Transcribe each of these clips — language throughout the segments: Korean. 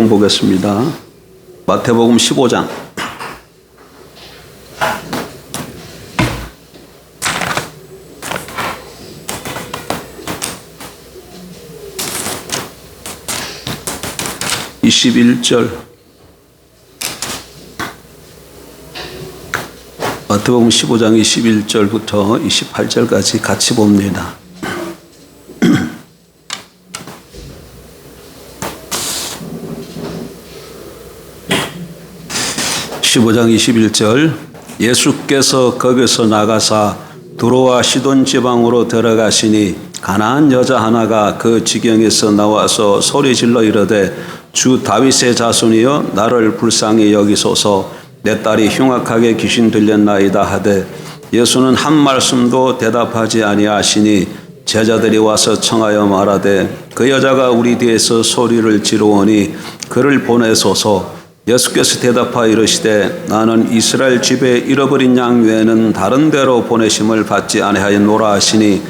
보겠습니다. 마태복음 15장. 마태복음 15장 21절부터 28절까지 같이 봅니다. 15장 21절 예수께서 거기서 나가사 두로와 시돈 지방으로 들어가시니 가나안 여자 하나가 그 지경에서 나와서 소리질러 이르되 주 다윗의 자손이여 나를 불쌍히 여기소서 내 딸이 흉악하게 귀신 들렸나이다 하되 예수는 한 말씀도 대답하지 아니하시니 제자들이 와서 청하여 말하되 그 여자가 우리 뒤에서 소리를 지르오니 그를 보내소서. 예수께서 대답하여 이르시되 나는 이스라엘 집에 잃어버린 양 외에는 다른 데로 보내심을 받지 아니하였노라 하시니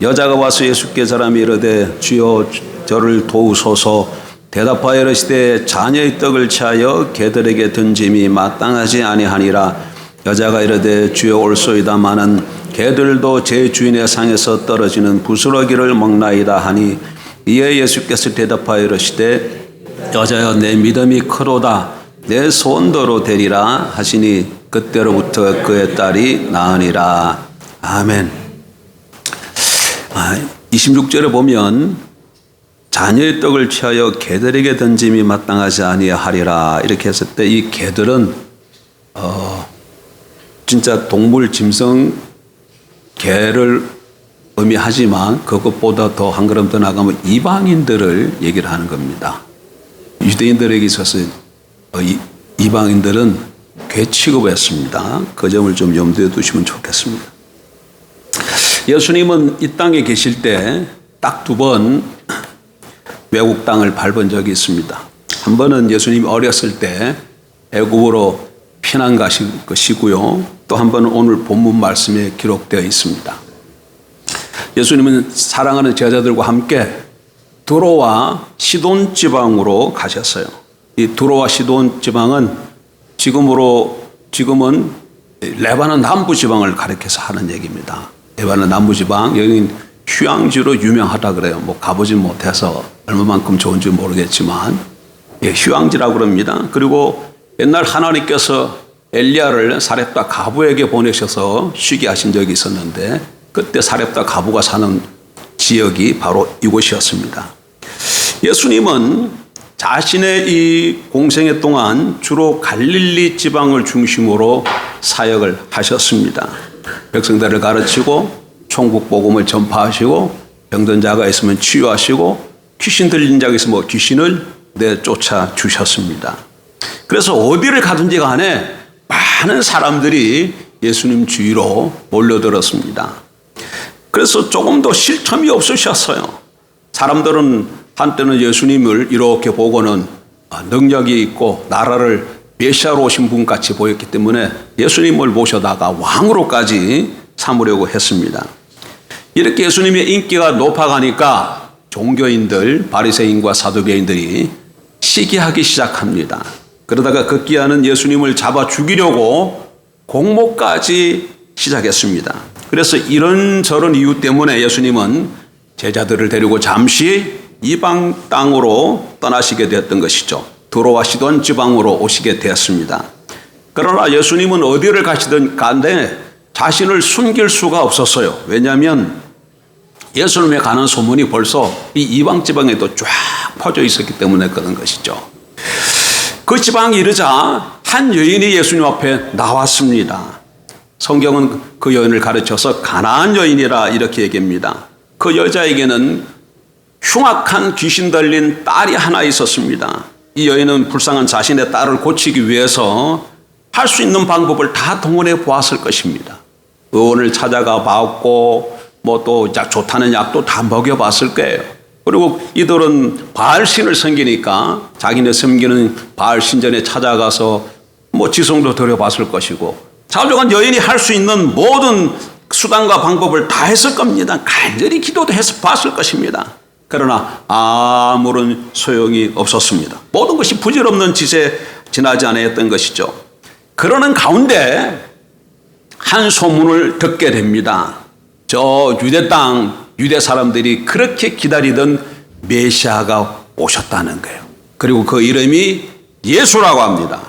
여자가 와서 예수께 사람이 이르되 주여 저를 도우소서. 대답하여 이르시되 자녀의 떡을 취하여 개들에게 던짐이 마땅하지 아니하니라. 여자가 이르되 주여 옳소이다마는 개들도 제 주인의 상에서 떨어지는 부스러기를 먹나이다 하니 이에 예수께서 대답하여 이르시되 여자여 내 믿음이 크도다 내 소원대로 되리라 하시니 그때로부터 그의 딸이 나으니라. 아멘. 26절에 보면 자녀의 떡을 취하여 개들에게 던짐이 마땅하지 아니하리라 이렇게 했을 때 이 개들은 진짜 동물 짐승 개를 의미하지만 그것보다 더 한 걸음 더 나가면 이방인들을 얘기를 하는 겁니다. 유대인들에게 있어서 이방인들은 개 취급했습니다. 그 점을 좀 염두에 두시면 좋겠습니다. 예수님은 이 땅에 계실 때 딱 두 번 외국 땅을 밟은 적이 있습니다. 한 번은 예수님이 어렸을 때 애굽으로 피난 가신 것이고요. 또 한 번은 오늘 본문 말씀에 기록되어 있습니다. 예수님은 사랑하는 제자들과 함께 두로와 시돈 지방으로 가셨어요. 이 두로와 시돈 지방은 지금은 레바논 남부 지방을 가리켜서 하는 얘기입니다. 레바논 남부 지방 여기는 휴양지로 유명하다 그래요. 뭐 가보진 못해서 얼마만큼 좋은지 모르겠지만 휴양지라고 그럽니다. 그리고 옛날 하나님께서 엘리야를 사렙다 가부에게 보내셔서 쉬게 하신 적이 있었는데 그때 사렙다 가부가 사는 지역이 바로 이곳이었습니다. 예수님은 자신의 이 공생애 동안 주로 갈릴리 지방을 중심으로 사역을 하셨습니다. 백성들을 가르치고 천국 복음을 전파하시고 병든 자가 있으면 치유하시고 귀신 들린 자가 있으면 귀신을 내쫓아 주셨습니다. 그래서 어디를 가든지 간에 많은 사람들이 예수님 주위로 몰려들었습니다. 그래서 조금 더 쉴 틈이 없으셨어요. 사람들은 한때는 예수님을 이렇게 보고는 능력이 있고 나라를 메시아로 오신 분 같이 보였기 때문에 예수님을 모셔다가 왕으로까지 삼으려고 했습니다. 이렇게 예수님의 인기가 높아가니까 종교인들, 바리새인과 사두개인들이 시기하기 시작합니다. 그러다가 급기야는 예수님을 잡아 죽이려고 공모까지 시작했습니다. 그래서 이런저런 이유 때문에 예수님은 제자들을 데리고 잠시 이방 땅으로 떠나시게 되었던 것이죠. 두로와 시돈 지방으로 오시게 되었습니다. 그러나 예수님은 어디를 가시든 간데 자신을 숨길 수가 없었어요. 왜냐하면 예수님에 가는 소문이 벌써 이 이방 지방에도 쫙 퍼져 있었기 때문에 그런 것이죠. 그 지방에 이르자 한 여인이 예수님 앞에 나왔습니다. 성경은 그 여인을 가르쳐서 가나안 여인이라 이렇게 얘기합니다. 그 여자에게는 흉악한 귀신 들린 딸이 하나 있었습니다. 이 여인은 불쌍한 자신의 딸을 고치기 위해서 할 수 있는 방법을 다 동원해 보았을 것입니다. 의원을 찾아가 봤고 뭐 또 좋다는 약도 다 먹여봤을 거예요. 그리고 이들은 바알신을 섬기니까 자기네 섬기는 바알 신전에 찾아가서 뭐 지성도 드려봤을 것이고 자조간 여인이 할 수 있는 모든 수단과 방법을 다 했을 겁니다. 간절히 기도도 해서 봤을 것입니다. 그러나 아무런 소용이 없었습니다. 모든 것이 부질없는 짓에 지나지 않았던 것이죠. 그러는 가운데 한 소문을 듣게 됩니다. 저 유대 땅, 유대 사람들이 그렇게 기다리던 메시아가 오셨다는 거예요. 그리고 그 이름이 예수라고 합니다.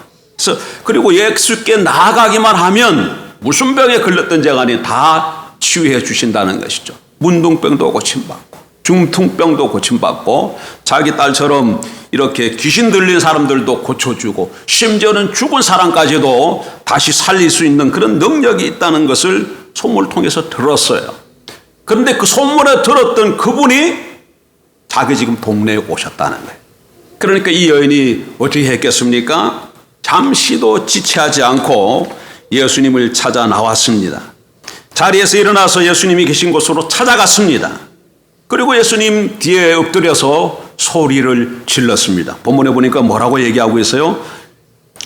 그리고 예수께 나아가기만 하면 무슨 병에 걸렸던 자간이 다 치유해 주신다는 것이죠. 문둥병도 고침받고 중풍병도 고침받고 자기 딸처럼 이렇게 귀신 들린 사람들도 고쳐주고 심지어는 죽은 사람까지도 다시 살릴 수 있는 그런 능력이 있다는 것을 소문을 통해서 들었어요. 그런데 그 소문에 들었던 그분이 자기 지금 동네에 오셨다는 거예요. 그러니까 이 여인이 어떻게 했겠습니까? 잠시도 지체하지 않고 예수님을 찾아 나왔습니다. 자리에서 일어나서 예수님이 계신 곳으로 찾아갔습니다. 그리고 예수님 뒤에 엎드려서 소리를 질렀습니다. 본문에 보니까 뭐라고 얘기하고 있어요?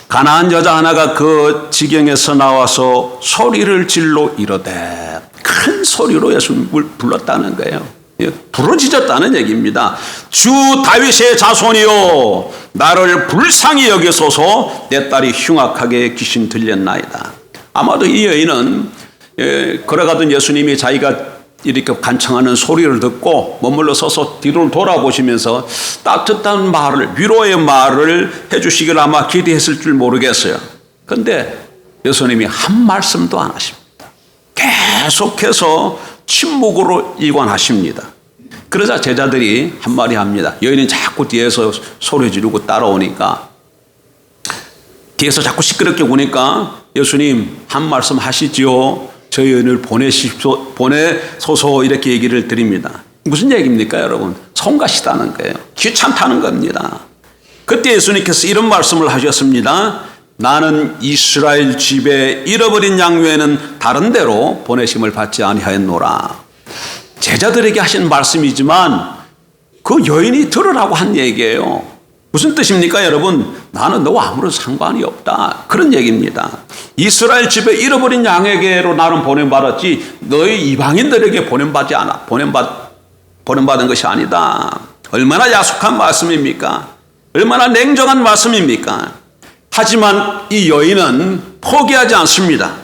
가나안 여자 하나가 그 지경에서 나와서 소리를 질러 이르되, 큰 소리로 예수님을 불렀다는 거예요. 부르짖었다는 얘기입니다. 주 다윗의 자손이요, 나를 불쌍히 여기소서. 내 딸이 흉악하게 귀신 들렸나이다. 아마도 이 여인은 걸어가던 예수님이 자기가 이렇게 간청하는 소리를 듣고 머물러 서서 뒤로 돌아보시면서 따뜻한 말을, 위로의 말을 해주시길 아마 기대했을 줄 모르겠어요. 그런데 예수님이 한 말씀도 안 하십니다. 계속해서 침묵으로 일관하십니다. 그러자 제자들이 한마디 합니다. 여인은 자꾸 뒤에서 소리 지르고 따라오니까, 뒤에서 자꾸 시끄럽게 우니까 예수님 한 말씀 하시지요. 저희 여인을 보내소서, 이렇게 얘기를 드립니다. 무슨 얘기입니까, 여러분? 성가시다는 거예요. 귀찮다는 겁니다. 그때 예수님께서 이런 말씀을 하셨습니다. 나는 이스라엘 집에 잃어버린 양 외에는 다른 데로 보내심을 받지 아니하였노라. 제자들에게 하신 말씀이지만 그 여인이 들으라고 한 얘기예요. 무슨 뜻입니까, 여러분? 나는 너와 아무런 상관이 없다, 그런 얘기입니다. 이스라엘 집에 잃어버린 양에게로 나는 보냄받았지 너희 이방인들에게 보냄받은 것이 아니다. 얼마나 야속한 말씀입니까? 얼마나 냉정한 말씀입니까? 하지만 이 여인은 포기하지 않습니다.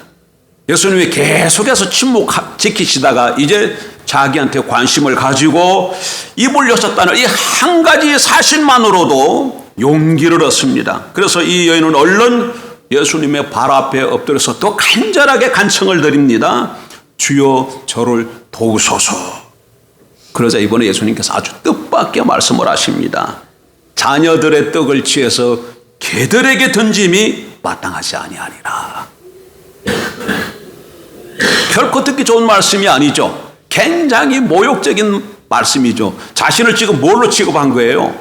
예수님이 계속해서 침묵 지키시다가 이제 자기한테 관심을 가지고 입을 여셨다는 이 한 가지 사실만으로도 용기를 얻습니다. 그래서 이 여인은 얼른 예수님의 발 앞에 엎드려서 더 간절하게 간청을 드립니다. 주여 저를 도우소서. 그러자 이번에 예수님께서 아주 뜻밖의 말씀을 하십니다. 자녀들의 떡을 취해서 개들에게 던짐이 마땅하지 아니하니라. 결코 듣기 좋은 말씀이 아니죠. 굉장히 모욕적인 말씀이죠. 자신을 지금 뭘로 취급한 거예요?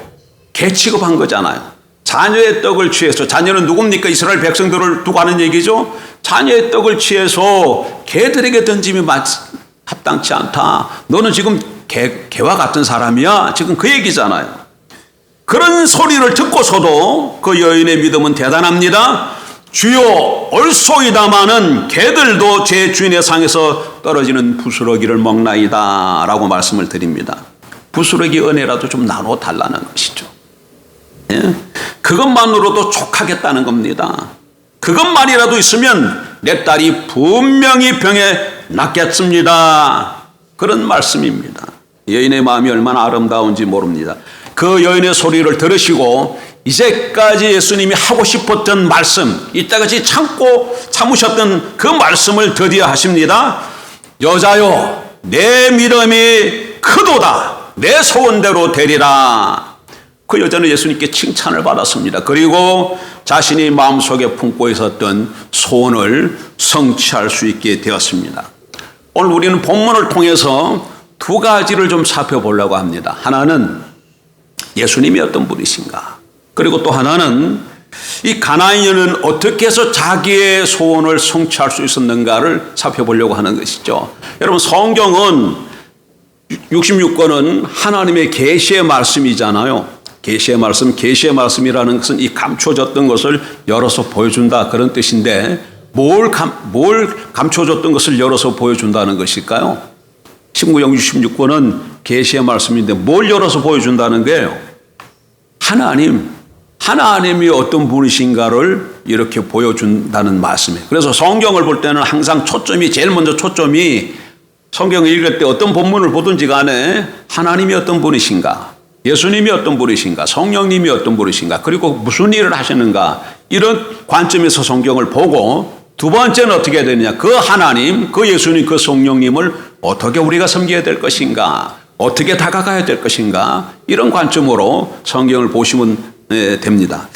개 취급한 거잖아요. 자녀의 떡을 취해서, 자녀는 누굽니까? 이스라엘 백성들을 두고 하는 얘기죠. 자녀의 떡을 취해서 개들에게 던짐이 합당치 않다. 너는 지금 개와 같은 사람이야. 지금 그 얘기잖아요. 그런 소리를 듣고서도 그 여인의 믿음은 대단합니다. 주여 얼소이다마는 개들도 제 주인의 상에서 떨어지는 부스러기를 먹나이다 라고 말씀을 드립니다. 부스러기 은혜라도 좀 나눠 달라는 것이죠. 예? 그것만으로도 족하겠다는 겁니다. 그것만이라도 있으면 내 딸이 분명히 병에 낫겠습니다. 그런 말씀입니다. 여인의 마음이 얼마나 아름다운지 모릅니다. 그 여인의 소리를 들으시고 이제까지 예수님이 하고 싶었던 말씀, 이때까지 참으셨던 그 말씀을 드디어 하십니다. 여자여, 내 믿음이 크도다. 내 소원대로 되리라. 그 여자는 예수님께 칭찬을 받았습니다. 그리고 자신이 마음속에 품고 있었던 소원을 성취할 수 있게 되었습니다. 오늘 우리는 본문을 통해서 두 가지를 좀 살펴보려고 합니다. 하나는 예수님이 어떤 분이신가, 그리고 또 하나는 이 가나안 여인은 어떻게 해서 자기의 소원을 성취할 수 있었는가를 살펴보려고 하는 것이죠. 여러분, 성경은 66권은 하나님의 계시의 말씀이잖아요. 계시의 말씀이라는 것은 이 감춰졌던 것을 열어서 보여준다, 그런 뜻인데 뭘 감춰졌던 것을 열어서 보여준다는 것일까요? 신구약 66권은 계시의 말씀인데 뭘 열어서 보여준다는 거예요? 하나님이 어떤 분이신가를 이렇게 보여준다는 말씀이에요. 그래서 성경을 볼 때는 항상 제일 먼저 초점이 성경을 읽을 때 어떤 본문을 보든지 간에 하나님이 어떤 분이신가, 예수님이 어떤 분이신가, 성령님이 어떤 분이신가, 그리고 무슨 일을 하시는가, 이런 관점에서 성경을 보고, 두 번째는 어떻게 해야 되느냐, 그 하나님, 그 예수님, 그 성령님을 어떻게 우리가 섬겨야 될 것인가, 어떻게 다가가야 될 것인가, 이런 관점으로 성경을 보시면 됩니다.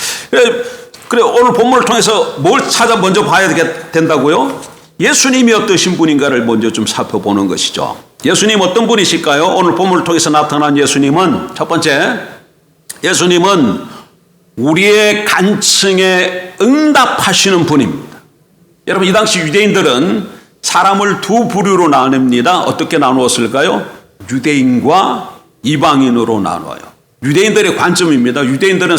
그래 오늘 본문을 통해서 뭘 먼저 봐야 된다고요? 예수님이 어떠신 분인가를 먼저 좀 살펴보는 것이죠. 예수님 어떤 분이실까요? 오늘 본문을 통해서 나타난 예수님은, 첫 번째, 예수님은 우리의 간청에 응답하시는 분입니다. 여러분, 이 당시 유대인들은 사람을 두 부류로 나눕니다. 어떻게 나누었을까요? 유대인과 이방인으로 나눠요. 유대인들의 관점입니다. 유대인들은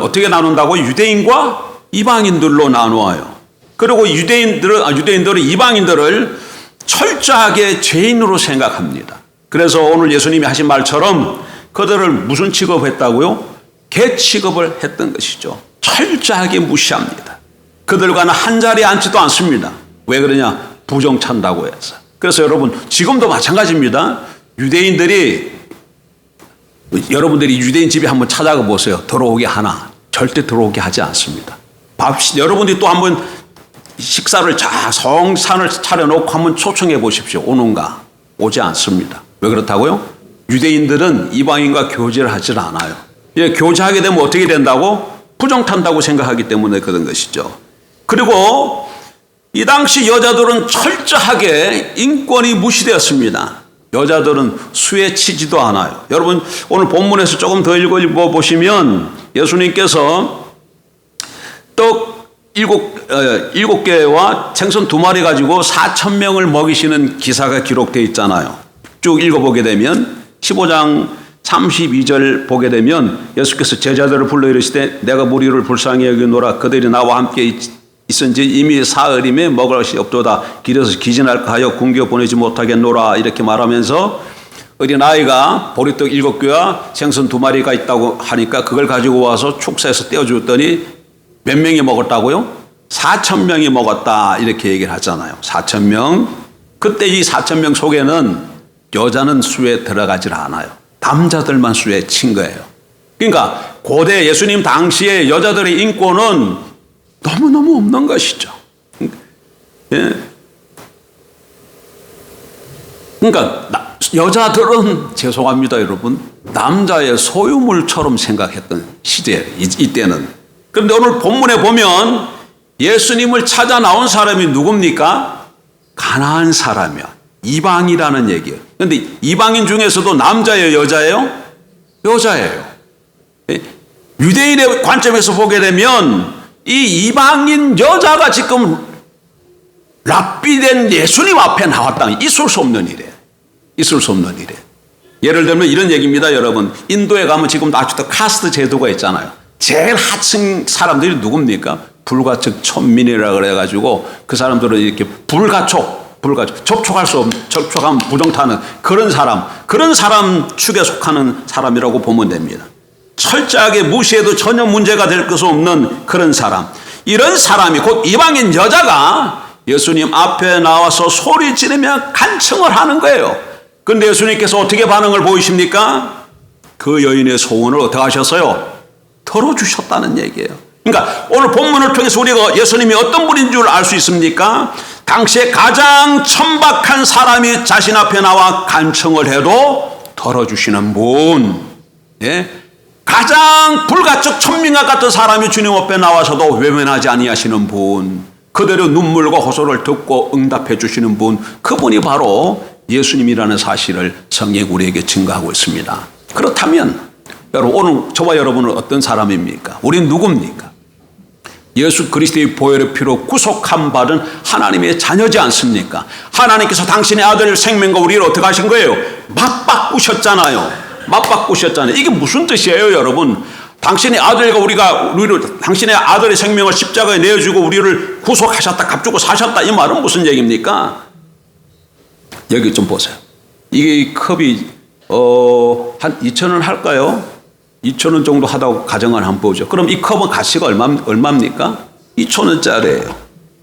어떻게 나눈다고? 유대인과 이방인들로 나누어요. 그리고 유대인들은 이방인들을 철저하게 죄인으로 생각합니다. 그래서 오늘 예수님이 하신 말처럼 그들을 무슨 취급했다고요? 개 취급을 했던 것이죠. 철저하게 무시합니다. 그들과는 한 자리에 앉지도 않습니다. 왜 그러냐? 부정찬다고 해서. 그래서 여러분, 지금도 마찬가지입니다. 여러분들이 유대인 집에 한번 찾아가 보세요. 들어오게 하나? 절대 들어오게 하지 않습니다. 여러분들이 또 한번 식사를 성산을 차려놓고 한번 초청해 보십시오. 오는가? 오지 않습니다. 왜 그렇다고요? 유대인들은 이방인과 교제를 하질 않아요. 교제하게 되면 어떻게 된다고? 부정탄다고 생각하기 때문에 그런 것이죠. 그리고 이 당시 여자들은 철저하게 인권이 무시되었습니다. 여자들은 수에 치지도 않아요. 여러분, 오늘 본문에서 조금 더 읽어보시면 예수님께서 떡 7개와 생선 2마리 가지고 4,000명을 먹이시는 기사가 기록되어 있잖아요. 쭉 읽어보게 되면 15장 32절 보게 되면 예수께서 제자들을 불러 이르시되 내가 무리를 불쌍히 여기노라. 그들이 나와 함께 있은지 이미 사흘임에 먹을 것이 없도다. 길에서 기진할까 하여 굶겨 보내지 못하겠노라. 이렇게 말하면서 어린아이가 보리떡 7개와 생선 2마리가 있다고 하니까 그걸 가지고 와서 축사해서 떼어주었더니 몇 명이 먹었다고요? 4,000명이 먹었다. 이렇게 얘기를 하잖아요. 4,000명. 그때 이 4,000명 속에는 여자는 수에 들어가질 않아요. 남자들만 수에 친 거예요. 그러니까 고대 예수님 당시에 여자들의 인권은 너무너무 없는 것이죠. 예. 그러니까 여자들은 죄송합니다 여러분, 남자의 소유물처럼 생각했던 시대예요. 이때는. 그런데 오늘 본문에 보면 예수님을 찾아 나온 사람이 누굽니까? 가나안 사람이야. 이방이라는 얘기예요. 그런데 이방인 중에서도 남자예요, 여자예요? 여자예요. 예. 유대인의 관점에서 보게 되면 이 이방인 여자가 지금 랍비된 예수님 앞에 나왔다. 있을 수 없는 일이에요. 있을 수 없는 일이에요. 예를 들면 이런 얘기입니다, 여러분. 인도에 가면 지금도 아직도 카스트 제도가 있잖아요. 제일 하층 사람들이 누굽니까? 불가촉 천민이라 그래가지고 그 사람들은 이렇게 불가촉 접촉하면 부정타는 그런 사람 축에 속하는 사람이라고 보면 됩니다. 철저하게 무시해도 전혀 문제가 될 것이 없는 그런 사람. 이런 사람이 곧 이방인 여자가 예수님 앞에 나와서 소리 지르며 간청을 하는 거예요. 그런데 예수님께서 어떻게 반응을 보이십니까? 그 여인의 소원을 어떻게 하셨어요? 털어주셨다는 얘기예요. 그러니까 오늘 본문을 통해서 우리가 예수님이 어떤 분인 줄 알 수 있습니까? 당시에 가장 천박한 사람이 자신 앞에 나와 간청을 해도 털어주시는 분. 예? 가장 불가촉 천민과 같은 사람이 주님 앞에 나와서도 외면하지 아니하시는 분, 그대로 눈물과 호소를 듣고 응답해 주시는 분, 그분이 바로 예수님이라는 사실을 성경 우리에게 증거하고 있습니다. 그렇다면 여러분, 오늘 저와 여러분은 어떤 사람입니까? 우리는 누굽니까? 예수 그리스도의 보혈의 피로 구속함 받은 하나님의 자녀지 않습니까? 하나님께서 당신의 아들 생명과 우리를 어떻게 하신 거예요? 맞바꾸셨잖아요. 이게 무슨 뜻이에요, 여러분? 당신의 아들과 당신의 아들의 생명을 십자가에 내어주고 우리를 구속하셨다, 값주고 사셨다, 이 말은 무슨 얘기입니까? 여기 좀 보세요. 이게 이 컵이 한 2,000원 할까요? 2,000원 정도 하다고 가정을 한번 보죠. 그럼 이 컵은 가치가 얼마입니까? 2,000원짜리예요.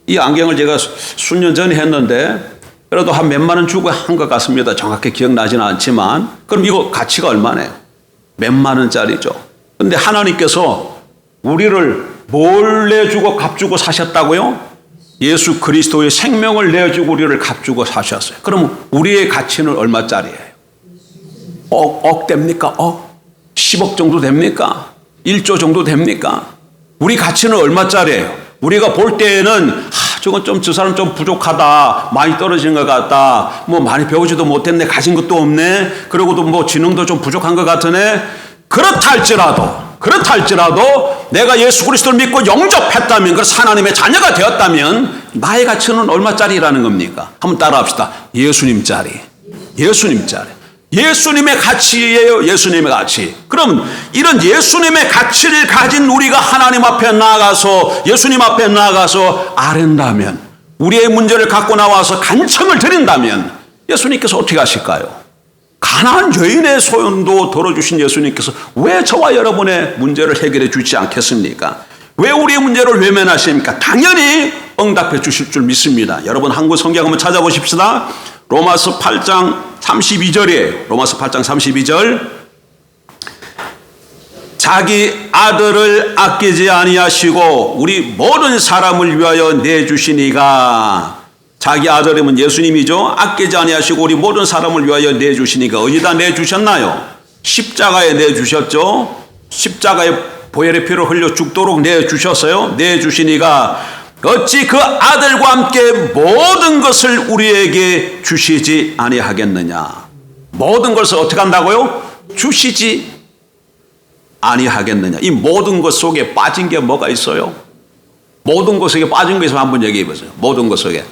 이 안경을 제가 수년 전에 했는데 그래도 한 몇만 원 주고 한 것 같습니다. 정확히 기억나지는 않지만. 그럼 이거 가치가 얼마네요? 몇만 원짜리죠. 그런데 하나님께서 우리를 뭘 내주고 값주고 사셨다고요? 예수 그리스도의 생명을 내주고 우리를 값주고 사셨어요. 그럼 우리의 가치는 얼마짜리예요? 억 됩니까? 10억 정도 됩니까? 1조 정도 됩니까? 우리 가치는 얼마짜리예요? 우리가 볼 때에는 저건 좀 저 사람 좀 부족하다, 많이 떨어진 것 같다, 뭐 많이 배우지도 못했네, 가진 것도 없네, 그러고도 뭐 지능도 좀 부족한 것 같으네. 그렇다 할지라도 내가 예수 그리스도를 믿고 영접했다면, 그래서 하나님의 자녀가 되었다면 나의 가치는 얼마짜리라는 겁니까? 한번 따라합시다. 예수님짜리. 예수님의 가치예요. 예수님의 가치. 그럼 이런 예수님의 가치를 가진 우리가 하나님 앞에 나아가서, 예수님 앞에 나아가서 아른다면, 우리의 문제를 갖고 나와서 간청을 드린다면 예수님께서 어떻게 하실까요? 가난한 여인의 소원도 들어주신 예수님께서 왜 저와 여러분의 문제를 해결해 주지 않겠습니까? 왜 우리의 문제를 외면하십니까? 당연히 응답해 주실 줄 믿습니다. 여러분 한국 성경 한번 찾아보십시다. 로마서 8장 32절이에요. 로마서 8장 32절. 자기 아들을 아끼지 아니하시고 우리 모든 사람을 위하여 내주시니가. 자기 아들이면 예수님이죠. 아끼지 아니하시고 우리 모든 사람을 위하여 내주시니까. 어디다 내주셨나요? 십자가에 내주셨죠. 십자가에 보혈의 피를 흘려 죽도록 내주셨어요. 내주시니가 어찌 그 아들과 함께 모든 것을 우리에게 주시지 아니하겠느냐. 모든 것을 어떻게 한다고요? 주시지 아니하겠느냐. 이 모든 것 속에 빠진 게 뭐가 있어요? 모든 것 속에 빠진 거 있으면 한번 얘기해 보세요. 모든 것 속에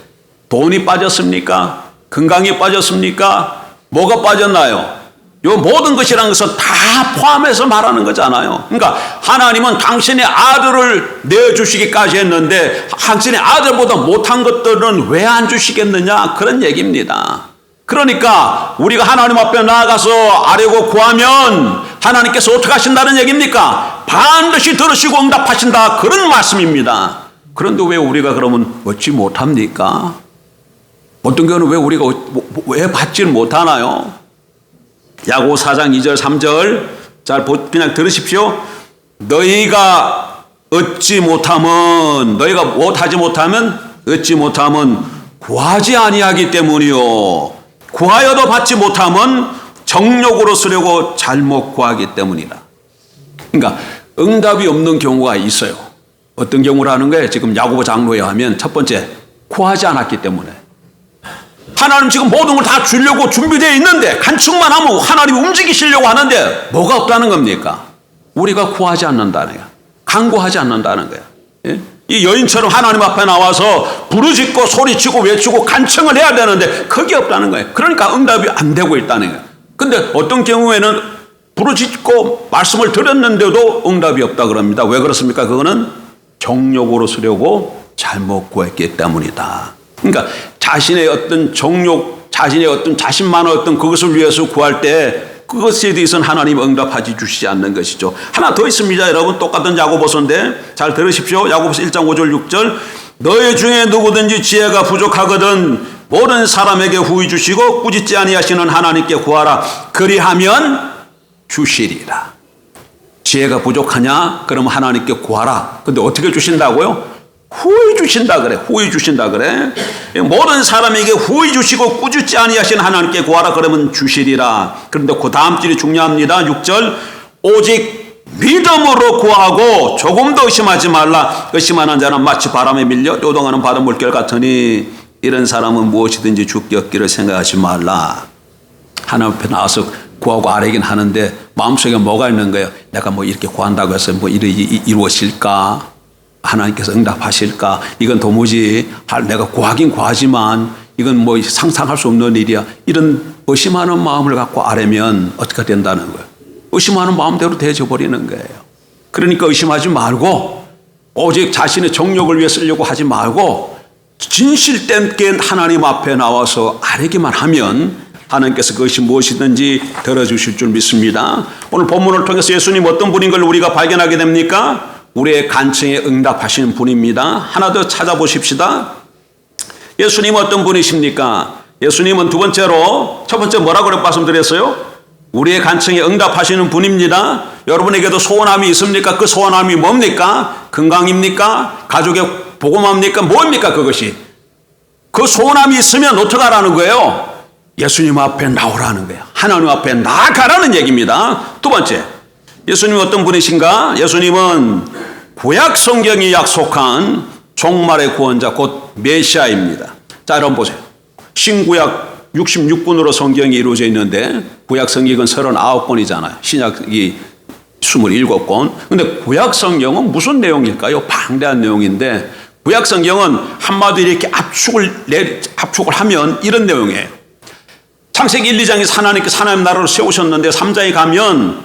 돈이 빠졌습니까? 건강이 빠졌습니까? 뭐가 빠졌나요? 요 모든 것이라는 것은 다 포함해서 말하는 거잖아요. 그러니까 하나님은 당신의 아들을 내주시기까지 했는데 당신의 아들보다 못한 것들은 왜 안 주시겠느냐, 그런 얘기입니다. 그러니까 우리가 하나님 앞에 나아가서 아뢰고 구하면 하나님께서 어떻게 하신다는 얘기입니까? 반드시 들으시고 응답하신다, 그런 말씀입니다. 그런데 왜 우리가 그러면 얻지 못합니까? 어떤 경우는 왜 우리가 왜 받지를 못하나요? 야고보 4장 2절 3절 잘 그냥 들으십시오. 너희가 얻지 못하면, 너희가 못하지 못하면, 얻지 못하면 구하지 아니하기 때문이요, 구하여도 받지 못하면 정욕으로 쓰려고 잘못 구하기 때문이라. 그러니까 응답이 없는 경우가 있어요. 어떤 경우라는 거예요? 지금 야고보 장로에 하면 첫 번째, 구하지 않았기 때문에. 하나님 지금 모든 걸 다 주려고 준비되어 있는데 간청만 하면 하나님이 움직이시려고 하는데 뭐가 없다는 겁니까? 우리가 구하지 않는다는 거야. 간구하지 않는다는 거야. 예? 이 여인처럼 하나님 앞에 나와서 부르짖고 소리치고 외치고 간청을 해야 되는데 그게 없다는 거예요. 그러니까 응답이 안 되고 있다는 거예요. 근데 어떤 경우에는 부르짖고 말씀을 드렸는데도 응답이 없다 그럽니다. 왜 그렇습니까? 그거는 정욕으로 쓰려고 잘못 구했기 때문이다. 그러니까 자신의 어떤 정욕, 자신의 어떤 자신만의 어떤 그것을 위해서 구할 때 그것에 대해서는 하나님 응답하지 주시지 않는 것이죠. 하나 더 있습니다. 여러분 똑같은 야고보서인데 잘 들으십시오. 야고보서 1장 5절 6절. 너희 중에 누구든지 지혜가 부족하거든 모든 사람에게 후히 주시고 꾸짖지 아니하시는 하나님께 구하라. 그리하면 주시리라. 지혜가 부족하냐? 그러면 하나님께 구하라. 근데 어떻게 주신다고요? 후히 주신다 그래. 후히 주신다 그래. 모든 사람에게 후히 주시고 꾸짖지 아니하시는 하나님께 구하라. 그러면 주시리라. 그런데 그 다음 절이 중요합니다. 6절. 오직 믿음으로 구하고 조금도 의심하지 말라. 의심하는 자는 마치 바람에 밀려 요동하는 바다 물결 같으니 이런 사람은 무엇이든지 죽기 없기를 생각하지 말라. 하나님 앞에 나와서 구하고 아뢰긴 하는데 마음속에 뭐가 있는 거예요? 내가 뭐 이렇게 구한다고 해서 뭐 이루어질까? 하나님께서 응답하실까? 이건 도무지 내가 구하긴 구하지만 이건 뭐 상상할 수 없는 일이야. 이런 의심하는 마음을 갖고 아뢰면 어떻게 된다는 거예요? 의심하는 마음대로 되어버리는 거예요. 그러니까 의심하지 말고 오직 자신의 정욕을 위해 쓰려고 하지 말고 진실된 하나님 앞에 나와서 아뢰기만 하면 하나님께서 그것이 무엇이든지 들어주실 줄 믿습니다. 오늘 본문을 통해서 예수님 어떤 분인 걸 우리가 발견하게 됩니까? 우리의 간청에 응답하시는 분입니다. 하나 더 찾아보십시다. 예수님 어떤 분이십니까? 예수님은 두 번째로, 첫 번째 뭐라고 말씀드렸어요? 우리의 간청에 응답하시는 분입니다. 여러분에게도 소원함이 있습니까? 그 소원함이 뭡니까? 건강입니까? 가족의 복음합니까? 뭡니까 그것이? 그 소원함이 있으면 어떻게 하라는 거예요? 예수님 앞에 나오라는 거예요. 하나님 앞에 나아가라는 얘기입니다. 두 번째, 예수님은 어떤 분이신가? 예수님은 구약 성경이 약속한 종말의 구원자 곧 메시아입니다. 자, 여러분 보세요. 신구약 66권으로 성경이 이루어져 있는데 구약 성경은 39권이잖아요. 신약이 27권. 근데 구약 성경은 무슨 내용일까요? 방대한 내용인데 구약 성경은 한마디로 이렇게 압축을 하면 이런 내용이에요. 창세기 1, 2장에서 하나님께서 하나님 나라를 세우셨는데 3장에 가면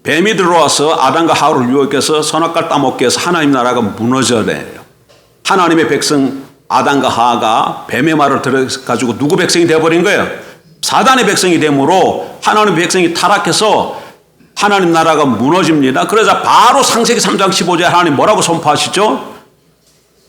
뱀이 들어와서 아담과 하와를 유혹해서 선악과를 따먹게 해서 하나님 나라가 무너져내요. 하나님의 백성 아담과 하와가 뱀의 말을 들어가지고 누구 백성이 되어버린 거예요? 사단의 백성이 되므로 하나님의 백성이 타락해서 하나님 나라가 무너집니다. 그러자 바로 창세기 3장 15절에 하나님 뭐라고 선포하시죠?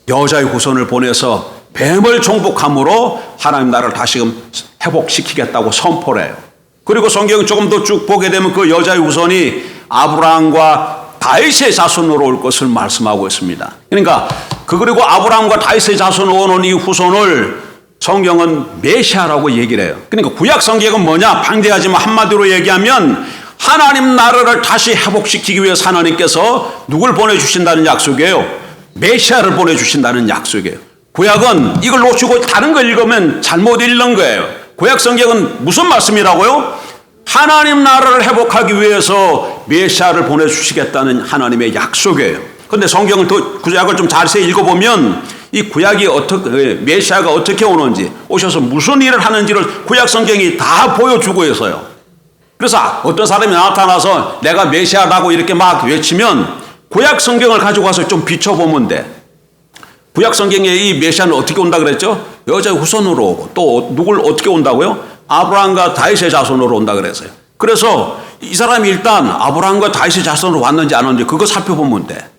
여자의 후손을 보내서 뱀을 정복함으로 하나님 나라를 다시금 회복시키겠다고 선포를 해요. 그리고 성경을 조금 더 쭉 보게 되면 그 여자의 후손이 아브라함과 다윗의 자손으로 올 것을 말씀하고 있습니다. 그러니까 그리고 아브라함과 다윗의 자손으로 오는 이 후손을 성경은 메시아라고 얘기를 해요. 그러니까 구약 성경은 뭐냐? 방대하지만 한마디로 얘기하면 하나님 나라를 다시 회복시키기 위해서 하나님께서 누굴 보내주신다는 약속이에요? 메시아를 보내주신다는 약속이에요. 구약은 이걸 놓치고 다른 걸 읽으면 잘못 읽는 거예요. 구약 성경은 무슨 말씀이라고요? 하나님 나라를 회복하기 위해서 메시아를 보내주시겠다는 하나님의 약속이에요. 그런데 성경을 더 구약을 좀 자세히 읽어보면 이 구약이 어떻게, 메시아가 어떻게 오는지, 오셔서 무슨 일을 하는지를 구약 성경이 다 보여주고 있어요. 그래서 어떤 사람이 나타나서 내가 메시아라고 이렇게 막 외치면 구약 성경을 가지고 와서 좀 비춰보면 돼. 구약 성경에 이 메시아는 어떻게 온다 그랬죠? 여자의 후손으로 오고 또 누굴 어떻게 온다고요? 아브라함과 다윗의 자손으로 온다 그랬어요. 그래서 이 사람이 일단 아브라함과 다윗의 자손으로 왔는지 안 왔는지 그거 살펴보면 돼.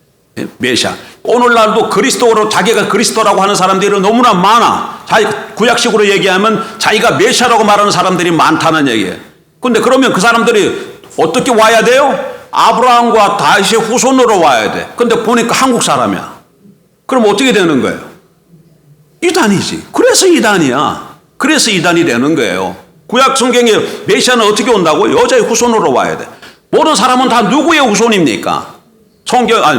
메시아. 오늘날도 그리스도로 자기가 그리스도라고 하는 사람들이 너무나 많아. 구약식으로 얘기하면 자기가 메시아라고 말하는 사람들이 많다는 얘기예요. 근데 그러면 그 사람들이 어떻게 와야 돼요? 아브라함과 다윗의 후손으로 와야 돼. 근데 보니까 한국 사람이야. 그럼 어떻게 되는 거예요? 이단이지. 그래서 이단이야. 그래서 이단이 되는 거예요. 구약 성경에 메시아는 어떻게 온다고? 여자의 후손으로 와야 돼. 모든 사람은 다 누구의 후손입니까?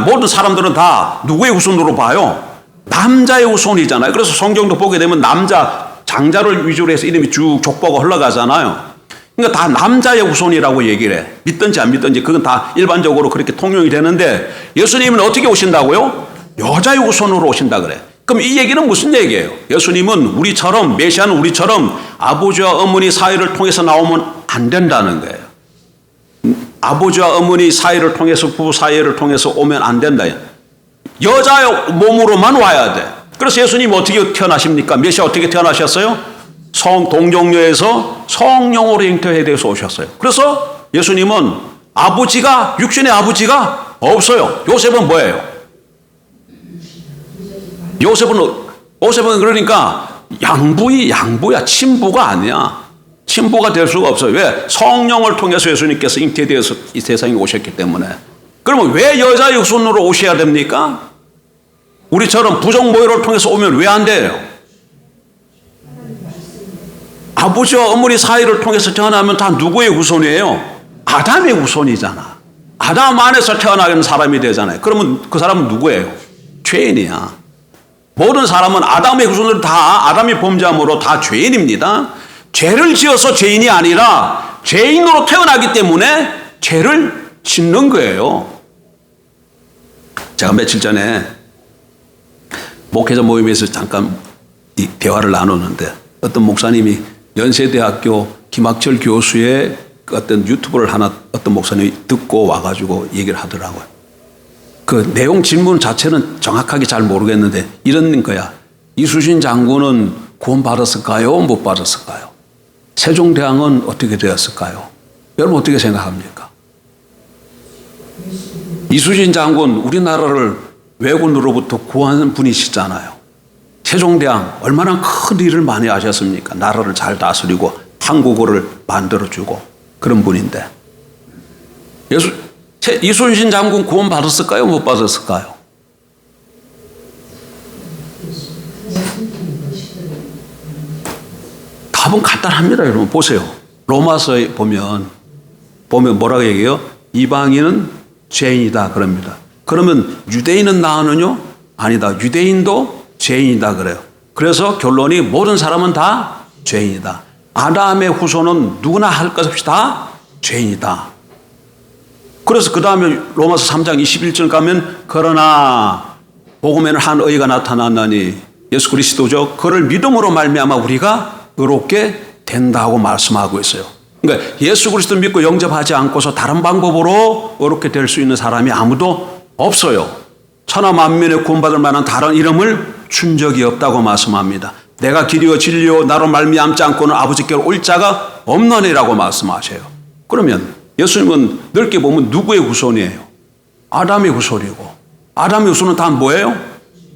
모든 사람들은 다 누구의 후손으로 봐요? 남자의 후손이잖아요. 그래서 성경도 보게 되면 남자, 장자를 위주로 해서 이름이 쭉 족보가 흘러가잖아요. 그러니까 다 남자의 후손이라고 얘기를 해. 믿든지 안 믿든지 그건 다 일반적으로 그렇게 통용이 되는데 예수님은 어떻게 오신다고요? 여자의 후손으로 오신다 그래. 그럼 이 얘기는 무슨 얘기예요? 예수님은 우리처럼, 메시아는 우리처럼 아버지와 어머니 사이를 통해서 나오면 안 된다는 거예요. 아버지와 어머니 사이를 통해서, 부부 사이를 통해서 오면 안 된다. 여자의 몸으로만 와야 돼. 그래서 예수님이 어떻게 태어나십니까? 메시아 어떻게 태어나셨어요? 동정녀에서 성령으로 잉태돼서 오셨어요. 그래서 예수님은 아버지가, 육신의 아버지가 없어요. 요셉은 뭐예요? 요셉은 그러니까 양부야. 친부가 아니야. 친부가 될 수가 없어요. 왜? 성령을 통해서 예수님께서 잉태되어서 이 세상에 오셨기 때문에. 그러면 왜 여자의 후손으로 오셔야 됩니까? 우리처럼 부정 모혈을 통해서 오면 왜 안 돼요? 아버지와 어머니 사이를 통해서 태어나면 다 누구의 후손이에요? 아담의 후손이잖아. 아담 안에서 태어나는 사람이 되잖아요. 그러면 그 사람은 누구예요? 죄인이야. 모든 사람은 아담의 후손들 다 아담이 범죄함으로 다 죄인입니다. 죄를 지어서 죄인이 아니라 죄인으로 태어나기 때문에 죄를 짓는 거예요. 제가 며칠 전에 목회자 모임에서 잠깐 이 대화를 나누는데 어떤 목사님이 연세대학교 김학철 교수의 어떤 유튜브를 하나 어떤 목사님이 듣고 와가지고 얘기를 하더라고요. 그 내용 질문 자체는 정확하게 잘 모르겠는데 이런 거야. 이수신 장군은 구원 받았을까요? 못 받았을까요? 세종대왕은 어떻게 되었을까요? 여러분 어떻게 생각합니까? 이순신 장군 우리나라를 왜군으로부터 구한 분이시잖아요. 세종대왕 얼마나 큰 일을 많이 하셨습니까? 나라를 잘 다스리고 한국어를 만들어주고 그런 분인데 이순신 장군 구원 받았을까요? 못 받았을까요? 답은 간단합니다. 여러분 보세요. 로마서에 보면 뭐라고 얘기해요? 이방인은 죄인이다 그럽니다. 그러면 유대인은 나으느냐? 아니다. 유대인도 죄인이다 그래요. 그래서 결론이 모든 사람은 다 죄인이다. 아담의 후손은 누구나 할 것 없이 다 죄인이다. 그래서 그 다음에 로마서 3장 21절 가면 그러나 복음에는 한 의가 나타났나니 예수 그리스도죠. 그를 믿음으로 말미암아 우리가 의롭게 된다고 말씀하고 있어요. 그러니까 예수 그리스도 믿고 영접하지 않고서 다른 방법으로 의롭게 될 수 있는 사람이 아무도 없어요. 천하 만민의 구원받을 만한 다른 이름을 준 적이 없다고 말씀합니다. 내가 길이요 진리요 나로 말미암지 않고는 아버지께로 올 자가 없느니라고 말씀하셔요. 그러면 예수님은 넓게 보면 누구의 후손이에요? 아담의 후손이고 아담의 후손은 다 뭐예요?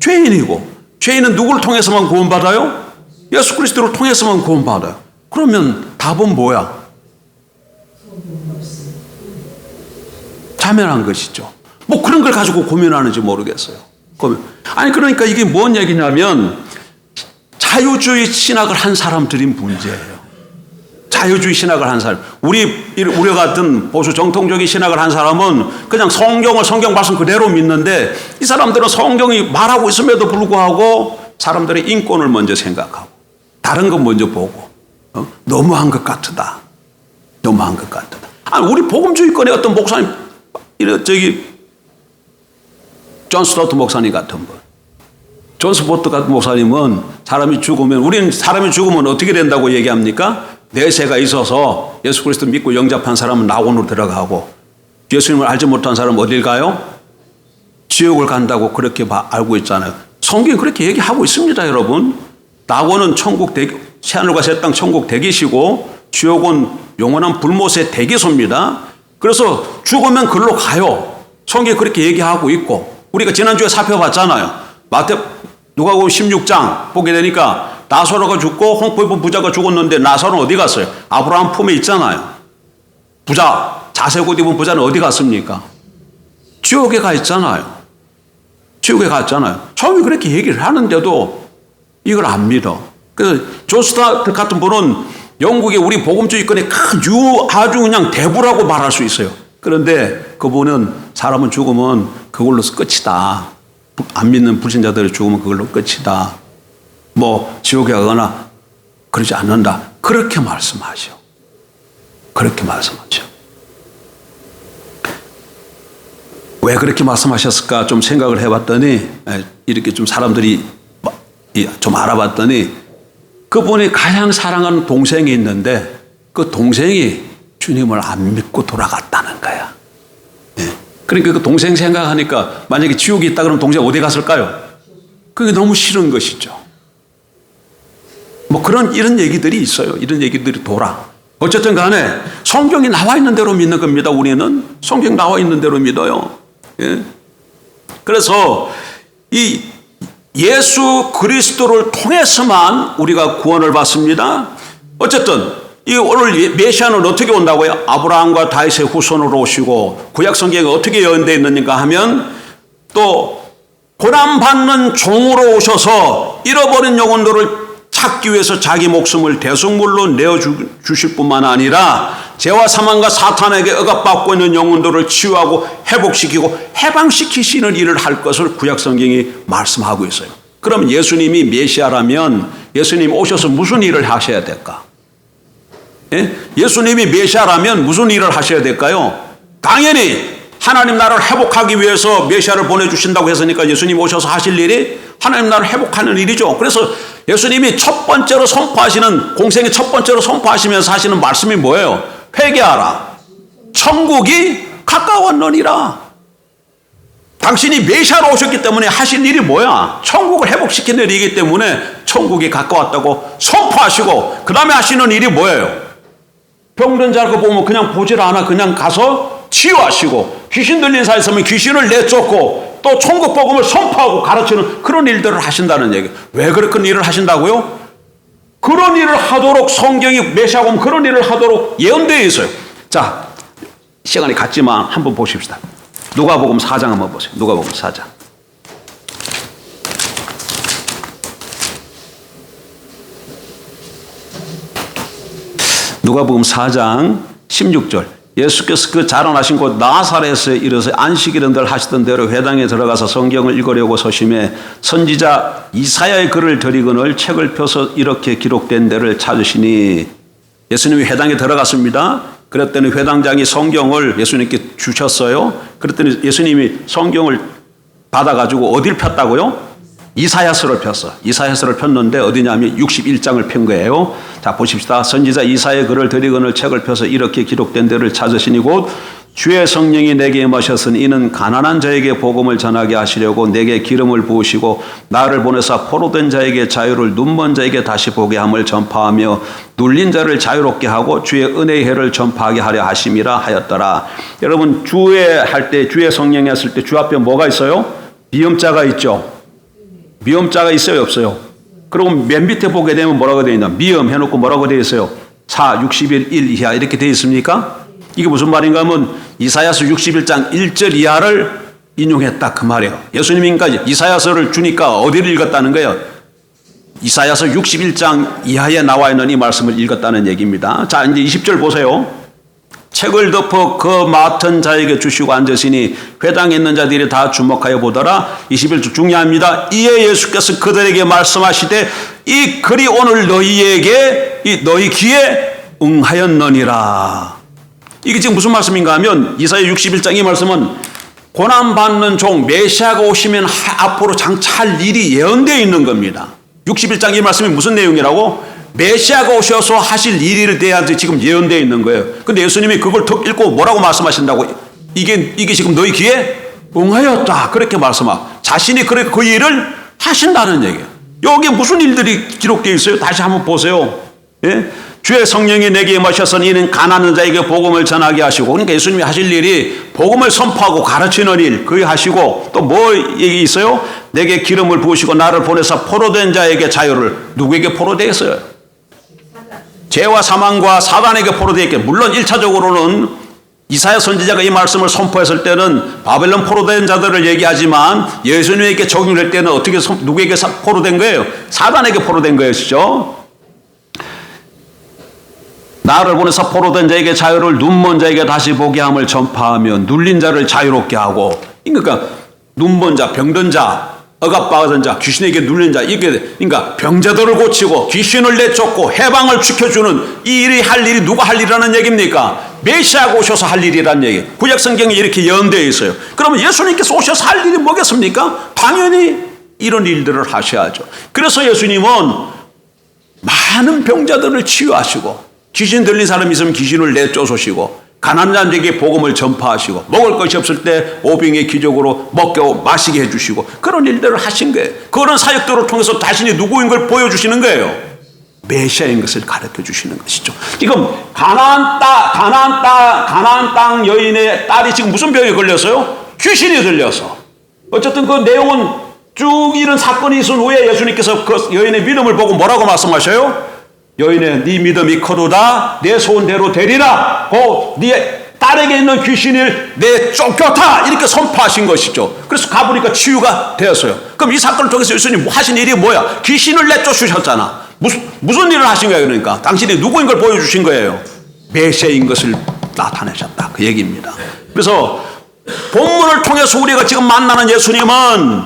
죄인이고 죄인은 누구를 통해서만 구원받아요? 예수 그리스도를 통해서만 구원받아요. 그러면 답은 뭐야? 자멸한 것이죠. 뭐 그런 걸 가지고 고민하는지 모르겠어요. 아니 그러니까 이게 뭔 얘기냐면 자유주의 신학을 한 사람들이 문제예요. 자유주의 신학을 한 사람. 우리 같은 보수 정통적인 신학을 한 사람은 그냥 성경 말씀 그대로 믿는데 이 사람들은 성경이 말하고 있음에도 불구하고 사람들의 인권을 먼저 생각하고 다른 건 먼저 보고 너무한 것 같다. 너무한 것 같다. 아니 우리 복음주의권의 어떤 목사님 존 스토트 목사님 같은 분. 존 스포트 같은 목사님은 우리는 사람이 죽으면 어떻게 된다고 얘기합니까? 내세가 있어서 예수 그리스도 믿고 영접한 사람은 낙원으로 들어가고 예수님을 알지 못한 사람은 어딜 가요? 지옥을 간다고 그렇게 알고 있잖아요. 성경이 그렇게 얘기하고 있습니다, 여러분. 낙원은 새하늘과 새 땅 천국 대기시고 지옥은 영원한 불못의 대기소입니다. 그래서 죽으면 글로 가요. 성경이 그렇게 얘기하고 있고 우리가 지난주에 살펴봤잖아요. 누가복음 16장 보게 되니까 나사로가 죽고 홍포 입은 부자가 죽었는데 나사로는 어디 갔어요? 아브라함 품에 있잖아요. 자색 옷 입은 부자는 어디 갔습니까? 지옥에 가 있잖아요. 지옥에 갔잖아요. 처음에 그렇게 얘기를 하는데도 이걸 안 믿어. 그래서 존 스토트 같은 분은 영국의 우리 복음주의권의 아주 그냥 대부라고 말할 수 있어요. 그런데 그분은 사람은 죽으면 그걸로서 끝이다. 안 믿는 불신자들이 죽으면 그걸로 끝이다. 뭐 지옥에 가거나 그러지 않는다. 그렇게 말씀하죠. 그렇게 말씀하죠. 왜 그렇게 말씀하셨을까 좀 생각을 해봤더니 이렇게 좀 사람들이 좀 알아봤더니 그분이 가장 사랑하는 동생이 있는데 그 동생이 주님을 안 믿고 돌아갔다는 거야. 그러니까 그 동생 생각하니까 만약에 지옥이 있다 그러면 동생 어디 갔을까요? 그게 너무 싫은 것이죠. 뭐 이런 얘기들이 있어요. 이런 얘기들이 돌아. 어쨌든 간에 성경이 나와 있는 대로 믿는 겁니다. 우리는 성경 나와 있는 대로 믿어요. 예? 그래서 이 예수 그리스도를 통해서만 우리가 구원을 받습니다. 어쨌든 이 오늘 메시아는 어떻게 온다고요? 아브라함과 다윗의 후손으로 오시고 구약 성경에 어떻게 예언되어 있느냐 하면 또 고난받는 종으로 오셔서 잃어버린 영혼들을 찾기 위해서 자기 목숨을 대속물로 내어주실 뿐만 아니라 죄와 사망과 사탄에게 억압받고 있는 영혼들을 치유하고 회복시키고 해방시키시는 일을 할 것을 구약 성경이 말씀하고 있어요. 그럼 예수님이 메시아라면 예수님 오셔서 무슨 일을 하셔야 될까? 예? 예수님이 메시아라면 무슨 일을 하셔야 될까요? 당연히 하나님 나라를 회복하기 위해서 메시아를 보내주신다고 했으니까 예수님 오셔서 하실 일이 하나님 나라를 회복하는 일이죠. 그래서 예수님이 첫 번째로 선포하시는 공생의 첫 번째로 선포하시면서 하시는 말씀이 뭐예요? 회개하라. 천국이 가까웠느니라. 당신이 메시아로 오셨기 때문에 하실 일이 뭐야? 천국을 회복시키는 일이기 때문에 천국이 가까웠다고 선포하시고 그 다음에 하시는 일이 뭐예요? 병든 자를 보면 그냥 보질 않아. 그냥 가서 치유하시고 귀신 들린 사람 있으면 귀신을 내쫓고 또 천국 복음을 선포하고 가르치는 그런 일들을 하신다는 얘기예요. 왜 그런 일을 하신다고요? 그런 일을 하도록 성경이 메시아가 오면 그런 일을 하도록 예언되어 있어요. 자, 시간이 갔지만 한번 보십시다. 누가복음 4장 한번 보세요. 누가복음 4장. 누가복음 4장 16절. 예수께서 그 자라나신 곳 나사렛에 이르러서 안식일은 하시던 대로 회당에 들어가서 성경을 읽으려고 서심해 선지자 이사야의 글을 들이거늘 책을 펴서 이렇게 기록된 데를 찾으시니, 예수님이 회당에 들어갔습니다. 그랬더니 회당장이 성경을 예수님께 주셨어요. 그랬더니 예수님이 성경을 받아가지고 어딜 폈다고요? 이사야서를 폈어. 이사야서를 폈는데 어디냐면 61장을 편 거예요. 자, 보십시다. 선지자 이사야의 글을 들이거늘 책을 펴서 이렇게 기록된 데를 찾으시니 곧 주의 성령이 내게 임하셨으니 이는 가난한 자에게 복음을 전하게 하시려고 내게 기름을 부으시고 나를 보내사 포로된 자에게 자유를, 눈먼 자에게 다시 보게 함을 전파하며 눌린 자를 자유롭게 하고 주의 은혜의 해를 전파하게 하려 하심이라 하였더라. 여러분, 주의 할 때, 주의 성령이 했을 때 주 앞에 뭐가 있어요? 미음자가 있죠. 미음자가 있어요, 없어요? 그리고 맨 밑에 보게 되면 뭐라고 되어 있나? 미음 해놓고 뭐라고 되어 있어요? 4, 60일 1 이하 이렇게 되어 있습니까? 이게 무슨 말인가 하면 이사야서 61장 1절 이하를 인용했다 그 말이에요. 예수님이니까 이사야서를 주니까 어디를 읽었다는 거예요? 이사야서 61장 이하에 나와 있는 이 말씀을 읽었다는 얘기입니다. 자, 이제 20절 보세요. 책을 덮어 그 맡은 자에게 주시고 앉으시니 회당에 있는 자들이 다 주목하여 보더라. 21절 중요합니다. 이에 예수께서 그들에게 말씀하시되 이 글이 오늘 너희에게 너희 귀에 응하였느니라. 이게 지금 무슨 말씀인가 하면 이사야 61장 이 말씀은 고난받는 종 메시아가 오시면 앞으로 장차할 일이 예언되어 있는 겁니다. 61장 이 말씀이 무슨 내용이라고? 메시아가 오셔서 하실 일에 대한 지금 예언되어 있는 거예요. 근데 예수님이 그걸 더 읽고 뭐라고 말씀하신다고? 이게 지금 너희 귀에 응하였다. 그렇게 말씀하고 자신이 그렇게 그 일을 하신다는 얘기예요. 여기 무슨 일들이 기록되어 있어요? 다시 한번 보세요. 예? 주의 성령이 내게 임하셔서 이는 가난한 자에게 복음을 전하게 하시고, 그러니까 예수님이 하실 일이 복음을 선포하고 가르치는 일, 그게 하시고 또 뭐 얘기 있어요? 내게 기름을 부으시고 나를 보내서 포로된 자에게 자유를. 누구에게 포로되어 있어요? 죄와 사망과 사단에게 포로되어 있게. 물론 1차적으로는 이사야 선지자가 이 말씀을 선포했을 때는 바벨론 포로된 자들을 얘기하지만 예수님에게 적용될 때는 어떻게 누구에게 포로된 거예요? 사단에게 포로된 거였죠. 나를 보내서 포로된 자에게 자유를, 눈먼 자에게 다시 보게 함을 전파하며 눌린 자를 자유롭게 하고. 그러니까 눈먼 자, 병든 자, 억압받은 자, 귀신에게 눌린 자, 이게 그러니까 병자들을 고치고 귀신을 내쫓고 해방을 지켜주는 이 일이 할 일이 누가 할 일이라는 얘기입니까? 메시아가 오셔서 할 일이라는 얘기. 구약 성경에 이렇게 예언되어 있어요. 그러면 예수님께서 오셔서 할 일이 뭐겠습니까? 당연히 이런 일들을 하셔야죠. 그래서 예수님은 많은 병자들을 치유하시고, 귀신 들린 사람이 있으면 귀신을 내쫓으시고, 가난한 자에게 복음을 전파하시고, 먹을 것이 없을 때 오병의 기적으로 먹게 마시게 해주시고, 그런 일들을 하신 거예요. 그런 사역들을 통해서 자신이 누구인 걸 보여주시는 거예요. 메시아인 것을 가르쳐 주시는 것이죠. 지금 가나안 땅 여인의 딸이 지금 무슨 병에 걸렸어요? 귀신이 들려서. 어쨌든 그 내용은 쭉 이런 사건이 있은 후에 예수님께서 그 여인의 믿음을 보고 뭐라고 말씀하셔요? 여인의 네 믿음이 커도다 내 소원대로 되리라. 네 딸에게 있는 귀신을 내쫓겼다. 이렇게 선포하신 것이죠. 그래서 가보니까 치유가 되었어요. 그럼 이 사건을 통해서 예수님 하신 일이 뭐야? 귀신을 내쫓으셨잖아. 무슨 일을 하신 거예요? 그러니까 당신이 누구인 걸 보여주신 거예요. 메시아인 것을 나타내셨다. 그 얘기입니다. 그래서 본문을 통해서 우리가 지금 만나는 예수님은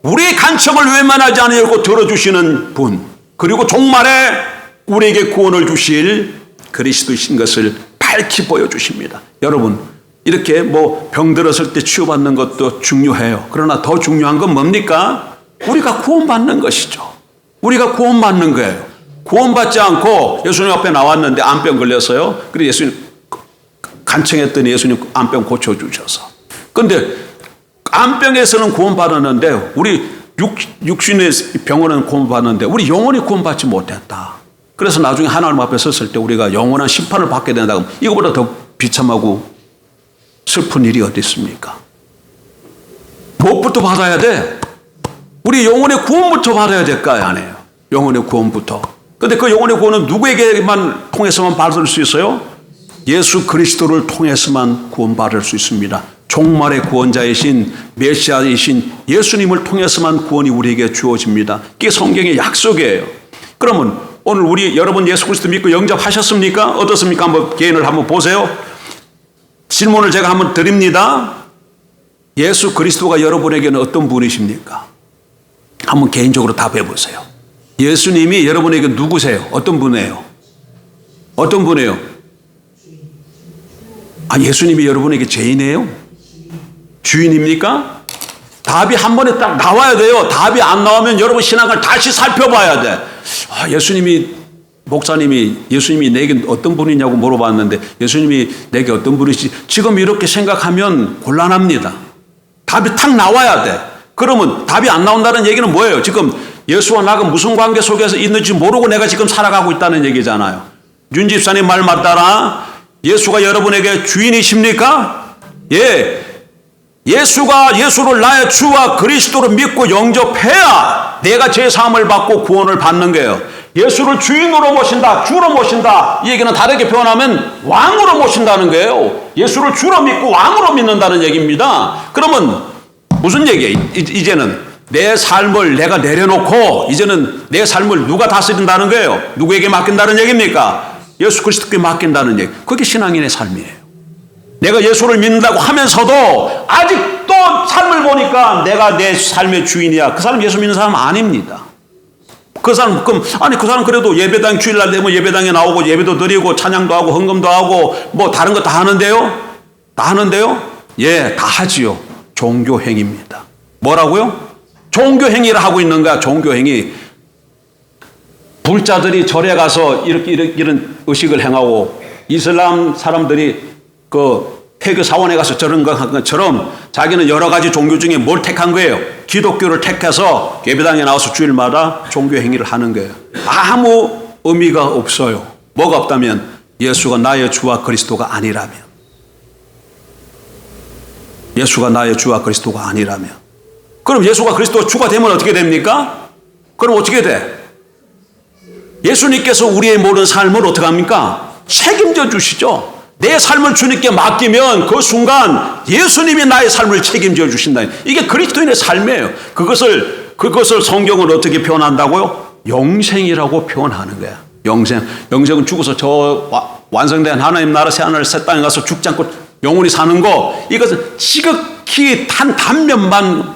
우리의 간청을 외면하지 않으려고 들어주시는 분, 그리고 종말에 우리에게 구원을 주실 그리스도이신 것을 밝히 보여주십니다. 여러분, 이렇게 뭐 병들었을 때 치유받는 것도 중요해요. 그러나 더 중요한 건 뭡니까? 우리가 구원받는 것이죠. 우리가 구원받는 거예요. 구원받지 않고 예수님 앞에 나왔는데 암병 걸렸어요. 그래서 예수님 간청했더니 예수님 암병 고쳐주셔서. 근데 암병에서는 구원받았는데 우리 육신의 병원은 구원받았는데 우리 영혼이 구원받지 못했다. 그래서 나중에 하나님 앞에 섰을 때 우리가 영원한 심판을 받게 된다고 하면 이거보다 더 비참하고 슬픈 일이 어디 있습니까? 무엇부터 받아야 돼? 우리 영혼의 구원부터 받아야 될까요? 안 해요. 영혼의 구원부터. 근데 그 영혼의 구원은 누구에게만 통해서만 받을 수 있어요? 예수 그리스도를 통해서만 구원받을 수 있습니다. 종말의 구원자이신 메시아이신 예수님을 통해서만 구원이 우리에게 주어집니다. 이게 성경의 약속이에요. 그러면 오늘 우리 여러분 예수 그리스도 믿고 영접하셨습니까? 어떻습니까? 한번 개인을 한번 보세요. 질문을 제가 한번 드립니다. 예수 그리스도가 여러분에게는 어떤 분이십니까? 한번 개인적으로 답해 보세요. 예수님이 여러분에게 누구세요? 어떤 분이에요? 어떤 분이에요? 예수님이 여러분에게 죄인이에요? 주인입니까? 답이 한 번에 딱 나와야 돼요. 답이 안 나오면 여러분 신앙을 다시 살펴봐야 돼. 예수님이 내게 어떤 분이냐고 물어봤는데 예수님이 내게 어떤 분이시? 지금 이렇게 생각하면 곤란합니다. 답이 탁 나와야 돼. 그러면 답이 안 나온다는 얘기는 뭐예요? 지금 예수와 나가 무슨 관계 속에서 있는지 모르고 내가 지금 살아가고 있다는 얘기잖아요. 윤 집사님 말 맞다라. 예수가 여러분에게 주인이십니까? 예. 예수를 나의 주와 그리스도로 믿고 영접해야 내가 죄사함을 받고 구원을 받는 거예요. 예수를 주인으로 모신다, 주로 모신다. 이 얘기는 다르게 표현하면 왕으로 모신다는 거예요. 예수를 주로 믿고 왕으로 믿는다는 얘기입니다. 그러면 무슨 얘기예요? 이제는 내 삶을 내가 내려놓고 이제는 내 삶을 누가 다스린다는 거예요? 누구에게 맡긴다는 얘기입니까? 예수 그리스도께 맡긴다는 얘기. 그게 신앙인의 삶이에요. 내가 예수를 믿는다고 하면서도 아직도 삶을 보니까 내가 내 삶의 주인이야. 그 사람 예수 믿는 사람 아닙니다. 그 사람 그래도 예배당 주일날 되면 예배당에 나오고 예배도 드리고 찬양도 하고 헌금도 하고 뭐 다른 거 다 하는데요? 다 하는데요? 예, 다 하지요. 종교행위입니다. 뭐라고요? 종교행위를 하고 있는 거야. 종교행위. 불자들이 절에 가서 이런 의식을 행하고 이슬람 사람들이 그 태교 사원에 가서 저런 거 한 것처럼 자기는 여러 가지 종교 중에 뭘 택한 거예요? 기독교를 택해서 예배당에 나와서 주일마다 종교 행위를 하는 거예요. 아무 의미가 없어요. 뭐가 없다면 예수가 나의 주와 그리스도가 아니라면. 예수가 나의 주와 그리스도가 아니라면. 그럼 예수가 그리스도가 주가 되면 어떻게 됩니까? 그럼 어떻게 돼? 예수님께서 우리의 모든 삶을 어떻게 합니까? 책임져 주시죠. 내 삶을 주님께 맡기면 그 순간 예수님이 나의 삶을 책임져 주신다. 이게 그리스도인의 삶이에요. 그것을 성경은 어떻게 표현한다고요? 영생이라고 표현하는 거야. 영생은 죽어서 저 완성된 하나님 나라 새하늘 새 땅에 가서 죽지 않고 영원히 사는 거. 이것은 지극히 한 단면만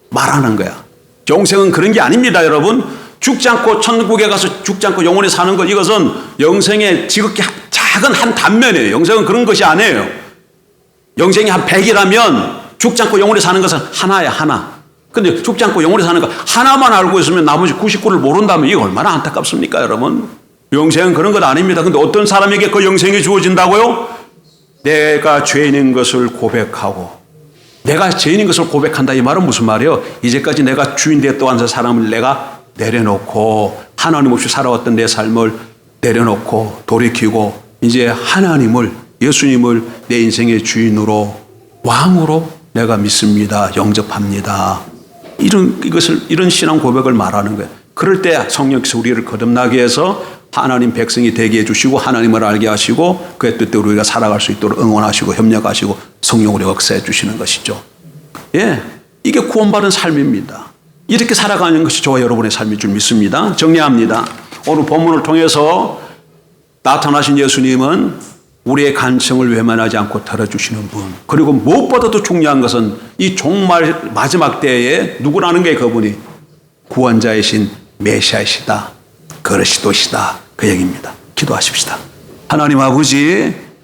말하는 거야. 영생은 그런 게 아닙니다, 여러분. 죽지 않고 천국에 가서 죽지 않고 영원히 사는 것, 이것은 영생의 지극히 작은 한 단면이에요. 영생은 그런 것이 아니에요. 영생이 한 100이라면 죽지 않고 영원히 사는 것은 하나야, 하나. 근데 죽지 않고 영원히 사는 것 하나만 알고 있으면 나머지 99를 모른다면 이게 얼마나 안타깝습니까, 여러분? 영생은 그런 것 아닙니다. 근데 어떤 사람에게 그 영생이 주어진다고요? 내가 죄인인 것을 고백하고, 내가 죄인인 것을 고백한다, 이 말은 무슨 말이에요? 이제까지 내가 주인 되었던 사람을 내가 내려놓고 하나님 없이 살아왔던 내 삶을 내려놓고 돌이키고 이제 하나님을, 예수님을 내 인생의 주인으로, 왕으로 내가 믿습니다, 영접합니다. 이런 신앙 고백을 말하는 거예요. 그럴 때 성령께서 우리를 거듭나게 해서 하나님 백성이 되게 해주시고 하나님을 알게 하시고 그의 뜻대로 우리가 살아갈 수 있도록 응원하시고 협력하시고 성령으로 역사해 주시는 것이죠. 예, 이게 구원받은 삶입니다. 이렇게 살아가는 것이 저와 여러분의 삶일 줄 믿습니다. 정리합니다. 오늘 본문을 통해서 나타나신 예수님은 우리의 간청을 외면하지 않고 들어주시는 분. 그리고 무엇보다도 중요한 것은 이 종말 마지막 때에 누구라는 게 그분이 구원자이신 메시아이시다, 그리스도시다, 그 얘기입니다. 기도하십시다. 하나님 아버지,